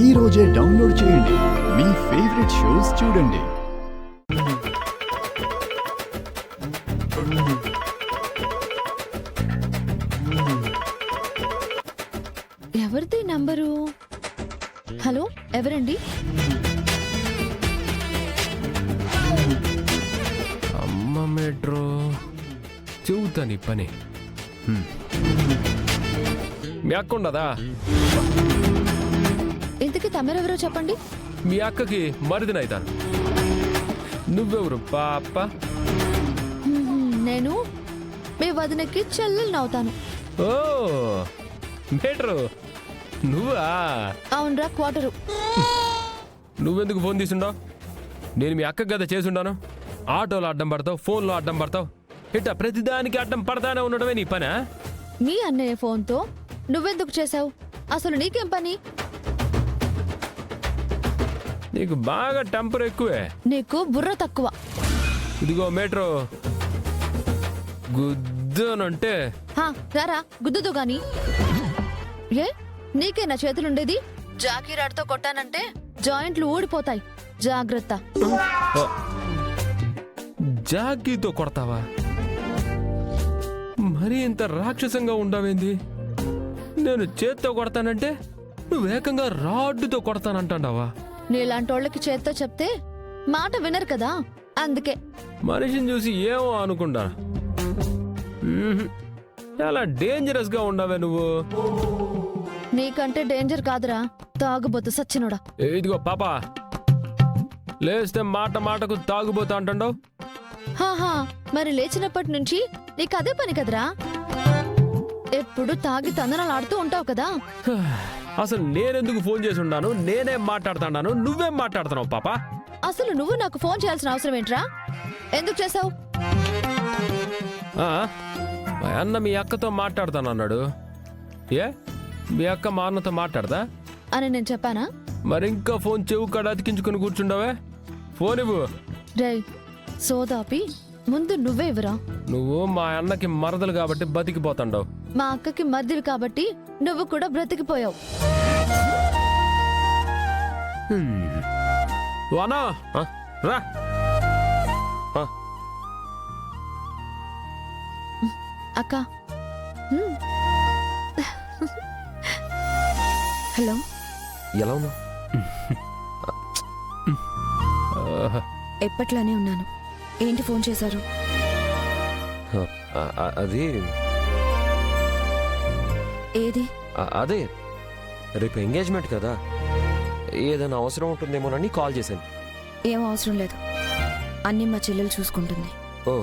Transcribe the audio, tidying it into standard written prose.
ఈ రోజే డౌన్లోడ్ చేయండి. మీ ఫేవరెట్ షోస్ చూడండి. ఎవరిది నంబరు? హలో, ఎవరండి? అమ్మ మెట్రో చెబుతాను పని. మీ అక్క ఉండదా? ఇంతకీ తమరెవరో చెప్పండి. మీ అక్కకి మరిదినైతాను. నువ్వెవరు పాప? నేను మీ వదినకి చెల్లెలు అవుతాను. ఓ మెట్రో నువ్వా? అవునరా, క్వార్టరు. నువ్వెందుకు ఫోన్ తీసుండావు? నేను మీ అక్క గద చేసుండాను. ఆటోలో అడ్డం పడతావు, ఫోన్లో అడ్డం పడతావు, ఇట్లా ప్రతిదానికి అడ్డం పడతానే ఉండడమే నీ పనా? మీ అన్నయ్య ఫోన్తో నువ్వెందుకు చేసావు? అసలు నీకేం పని? నీకు బాగా టెంపర్ ఎక్కువే. నీకు బుర్ర తక్కువ. ఇదిగో మెట్రో, గుద్దనంటే రారా, గుద్దుదు గాని. ఏ నీకే నా చేతులుండేది? జాకీరాడ్తో కొట్టానంటే జాయింట్లు ఊడిపోతాయి. జాగ్రత్త. జాకీతో కొడతావా? మరీ ఇంత రాక్షసంగా ఉండవేంది? నేను చేత్తో కొడతానంటే నువ్వు ఏకంగా రాడ్డుతో కొడతానంటావా? నీలాంటోళ్ళకి చేత్తో చెప్తే మాట వినరు కదా, అందుకే. మనిషిని చూసి ఏమో అనుకుంటా. చాలా డేంజరస్ గా ఉండవే నువ్వు. నీకంటే డేంజర్ కాదురా, తాగుబోతు సచ్చినోడా. ఇదిగో పాపా, లేస్తే మాట మాటకు తాగుబోతా అంటావు. హాహా, మరి లేచినప్పటి నుంచి నీకు అదే పని కదరా. ఎప్పుడు తాగి తందనలాడుతూ ఉంటావు కదా. అసలు నేనెందుకు ఫోన్ చేసి ఉన్నాను? నేనేం మాట్లాడుతున్నాను, నువ్వేం మాట్లాడుతున్నావు పాపా? అసలు నువ్వు నాకు ఫోన్ చేయాల్సిన అవసరం ఏంట్రా? ఎందుకు చేసావు? మా అన్న మీ అక్కతో మాట్లాడతానన్నాడు. ఏ మీ అక్క మా అన్నతో మాట్లాడదా అని నేను చెప్పానా? మరి ఇంకా ఫోన్ చెవు కాడ అతికించుకుని కూర్చుండవే. ఫోన్ ఇవ్వు. రేయ్ సోదాపి, ముందు నువ్వే ఇవ్వరా. నువ్వు మా అన్నకి మరదలు కాబట్టి బతికిపోతాండవు. మా అక్కకి మర్దివి కాబట్టి నువ్వు కూడా బ్రతికిపోయావు. వానా రా. అక్క. హలో, ఎలా ఉన్నా? ఎప్పట్లానే ఉన్నాను. ఏంటి ఫోన్ చేశారు? అది ఏది? అదే రేపు ఎంగేజ్మెంట్ కదా, ఏదైనా అవసరం ఉంటుందేమోనని కాల్ చేశాను. ఏం అవసరం లేదు, అన్నీ మా చెల్లెలు చూసుకుంటుంది. ఓ